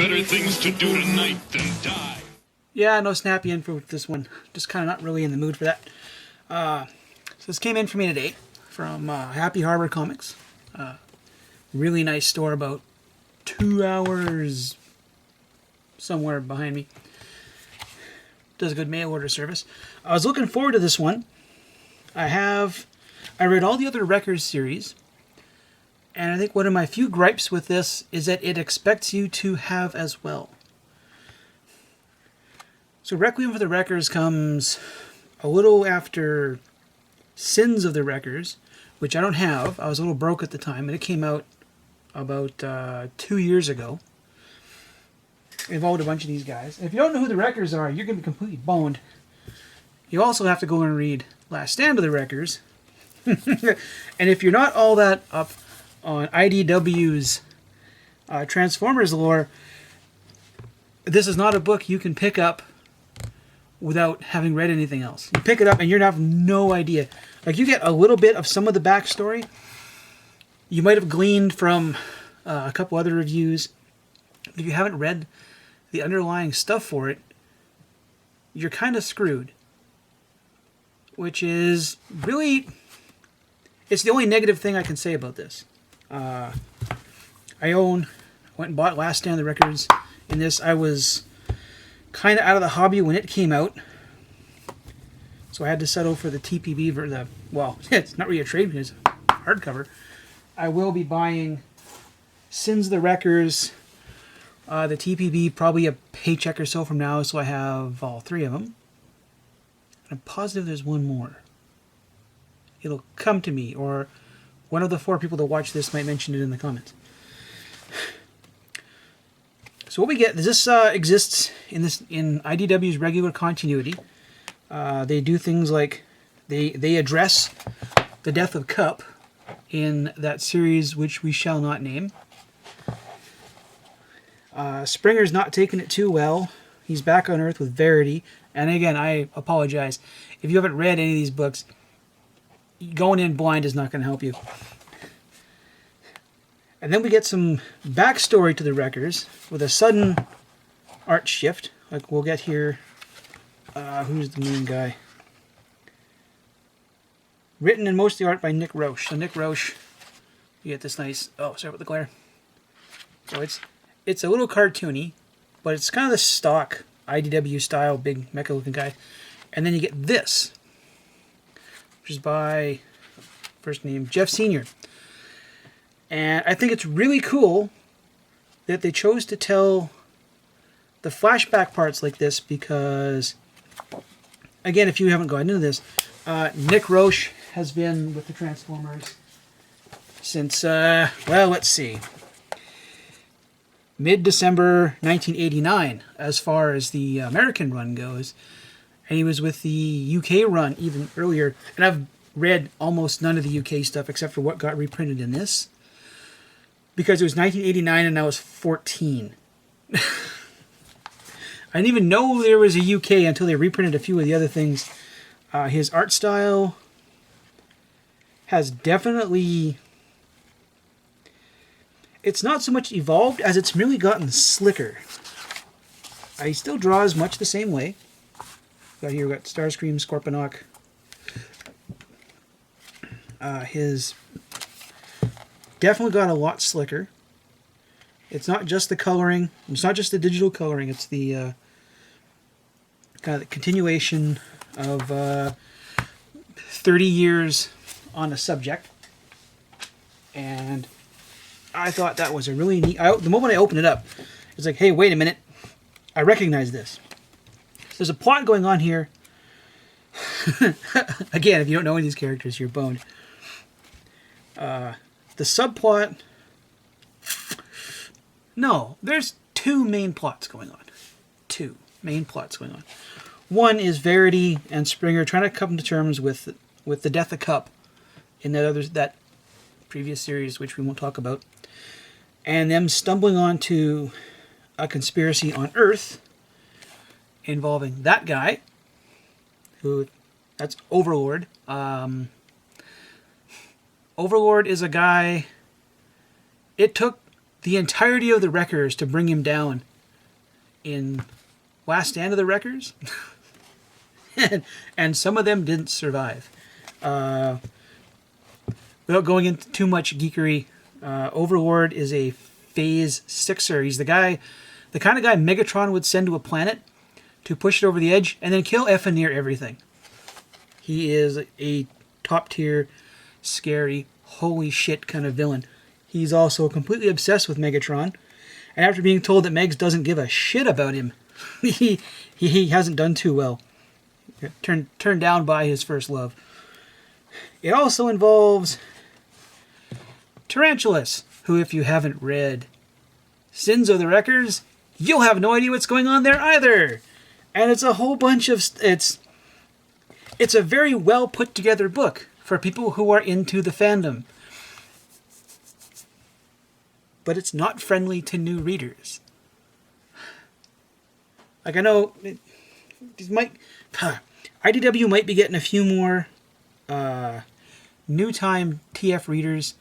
better things to do tonight than die. Yeah, no snappy info with this one. Just kind of not really in the mood for that. So this came in for me today from Happy Harbor Comics. Really nice store about 2 hours somewhere behind me. Does a good mail order service. I was looking forward to this one. I read all the other Wreckers series, and I think one of my few gripes with this is that it expects you to have as well. So Requiem for the Wreckers comes a little after Sins of the Wreckers, which I don't have. I was a little broke at the time, and it came out about 2 years ago. It involved a bunch of these guys. And if you don't know who the Wreckers are, you're going to be completely boned. You also have to go and read Last Stand of the Wreckers. And if you're not all that up on IDW's Transformers lore, this is not a book you can pick up without having read anything else. You pick it up and you're going to have no idea. Like, you get a little bit of some of the backstory. You might have gleaned from a couple other reviews. If you haven't read the underlying stuff for it, you're kind of screwed. Which is really... It's the only negative thing I can say about this. I went and bought Last Stand of the Wreckers. In this, I was kind of out of the hobby when it came out. So I had to settle for the TPB, well, it's not really a trade because it's a hardcover. I will be buying Sins of the Wreckers, the TPB, probably a paycheck or so from now, so I have all three of them. I'm positive there's one more. It'll come to me, or one of the 4 people that watch this might mention it in the comments. So what we get is this exists in IDW's regular continuity. They do things like they address the death of Cup in that series which we shall not name. Springer's not taking it too well. He's back on Earth with Verity. And again, I apologize. If you haven't read any of these books, going in blind is not going to help you. And then we get some backstory to the Wreckers with a sudden art shift. Like we'll get here. Who's the main guy? Written and mostly art by Nick Roche. So Nick Roche, you get this nice... Oh, sorry about the glare. So it's a little cartoony, but it's kind of the stock IDW style, big mecha looking guy. And then you get this, which is by, first name, Jeff Sr. And I think it's really cool that they chose to tell the flashback parts like this because, again, if you haven't gone into this, Nick Roche has been with the Transformers since, well, let's see, mid-December 1989, as far as the American run goes. And he was with the UK run even earlier. And I've read almost none of the UK stuff except for what got reprinted in this. Because it was 1989 and I was 14. I didn't even know there was a UK until they reprinted a few of the other things. His art style has definitely... It's not so much evolved as it's really gotten slicker. He still draws much the same way. Got here, we got Starscream, Scorponok. His definitely got a lot slicker. It's not just the coloring. It's not just the digital coloring. It's the kind of the continuation of 30 years on a subject. And I thought that was a really neat... the moment I opened it up, it's like, hey, wait a minute. I recognize this. There's a plot going on here. Again, if you don't know any of these characters, you're boned. The subplot... No, there's 2 main plots going on. 2 main plots going on. One is Verity and Springer trying to come to terms with the death of Cup in that previous series, which we won't talk about. And them stumbling onto a conspiracy on Earth involving that guy, that's Overlord. Overlord is a guy... It took the entirety of the Wreckers to bring him down in Last Stand of the Wreckers, and some of them didn't survive. Without going into too much geekery, Overlord is a Phase Sixer. He's the kind of guy Megatron would send to a planet to push it over the edge and then kill effing near everything. He is a top tier, scary, holy shit kind of villain. He's also completely obsessed with Megatron, and after being told that Megs doesn't give a shit about him, he hasn't done too well. Turned down by his first love. It also involves Tarantulas, who, if you haven't read Sins of the Wreckers, you'll have no idea what's going on there either. And it's a whole bunch of... It's a very well put together book for people who are into the fandom. But it's not friendly to new readers. Like, I know... IDW might be getting a few more new time TF readers.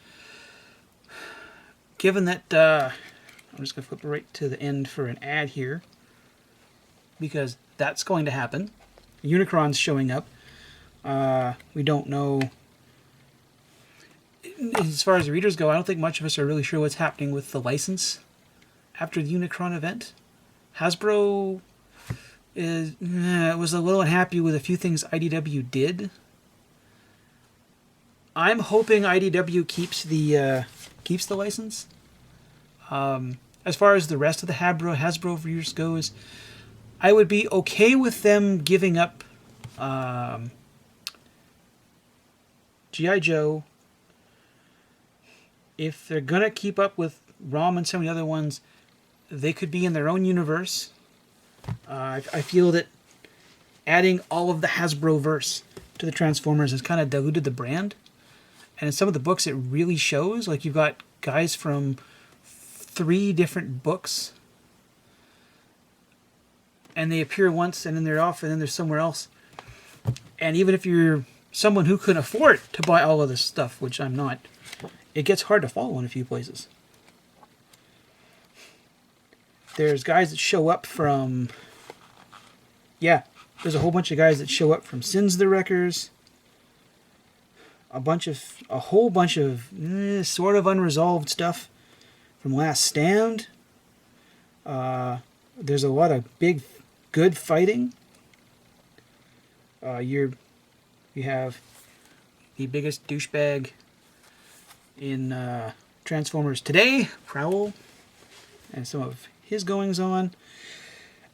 Given that... I'm just going to flip right to the end for an ad here. Because that's going to happen. Unicron's showing up. We don't know... As far as the readers go, I don't think much of us are really sure what's happening with the license after the Unicron event. Hasbro was a little unhappy with a few things IDW did. I'm hoping IDW keeps the license. As far as the rest of the Hasbro readers goes, I would be okay with them giving up G.I. Joe. If they're going to keep up with ROM and some of the other ones, they could be in their own universe. I feel that adding all of the Hasbro-verse to the Transformers has kind of diluted the brand. And in some of the books, it really shows. Like, you've got guys from 3 different books. And they appear once, and then they're off, and then they're somewhere else. And even if you're someone who can afford to buy all of this stuff, which I'm not... It gets hard to follow in a few places. There's guys that show up from... Yeah, there's a whole bunch of guys that show up from Sins of the Wreckers. A whole bunch of sort of unresolved stuff from Last Stand. There's a lot of big, good fighting. You have the biggest douchebag in Transformers today, Prowl, and some of his goings-on.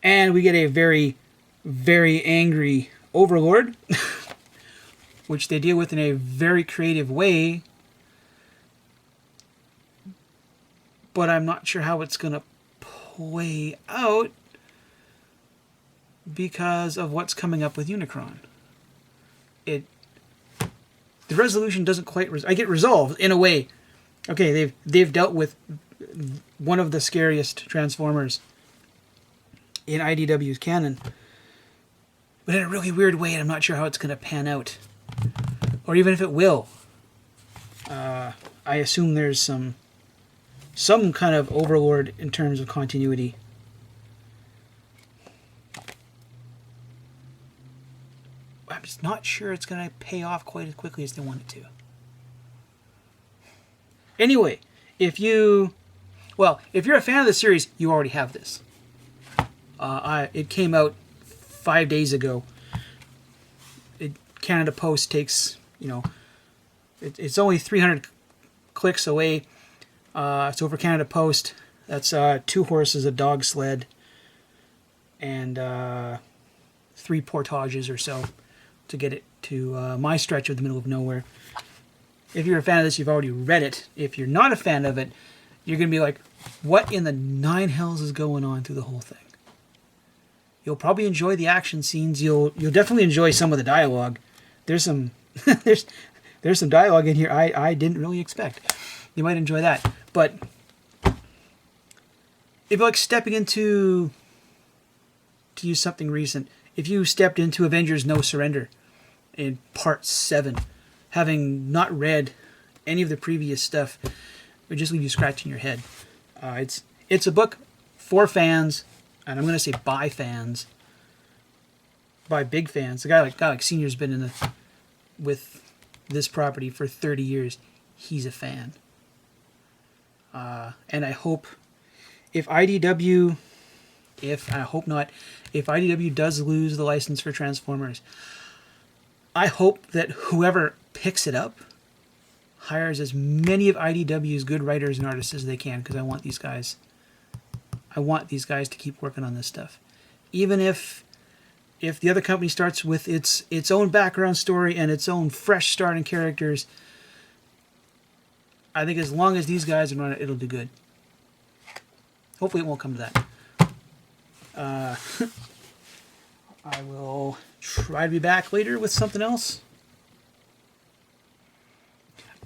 And we get a very, very angry Overlord, which they deal with in a very creative way. But I'm not sure how it's going to play out because of what's coming up with Unicron. The resolution doesn't quite... I get resolved in a way. Okay, they've dealt with one of the scariest Transformers in IDW's canon, but in a really weird way, and I'm not sure how it's going to pan out, or even if it will. I assume there's some kind of Overlord in terms of continuity. I'm just not sure it's going to pay off quite as quickly as they want it to. Anyway, if you're a fan of the series, you already have this. It came out 5 days ago. Canada Post takes, it's only 300 clicks away. So for Canada Post, that's 2 horses, a dog sled, and 3 portages or so to get it to my stretch of the middle of nowhere. If you're a fan of this, you've already read it. If you're not a fan of it, you're going to be like, what in the 9 hells is going on through the whole thing? You'll probably enjoy the action scenes. You'll definitely enjoy some of the dialogue. There's some there's some dialogue in here I didn't really expect. You might enjoy that. But if you're like stepping into, to use something recent, if you stepped into Avengers No Surrender in Part 7, having not read any of the previous stuff, it would just leave you scratching your head. It's a book for fans and I'm going to say by fans, by big fans. A guy like Senior's been with this property for 30 years. He's a fan. And I hope if IDW, I hope not, if IDW does lose the license for Transformers, I hope that whoever picks it up hires as many of IDW's good writers and artists as they can, because I want these guys to keep working on this stuff. Even if the other company starts with its own background story and its own fresh start and characters, I think as long as these guys run it, it'll do good. Hopefully it won't come to that. I will try to be back later with something else.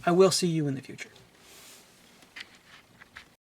I will see you in the future.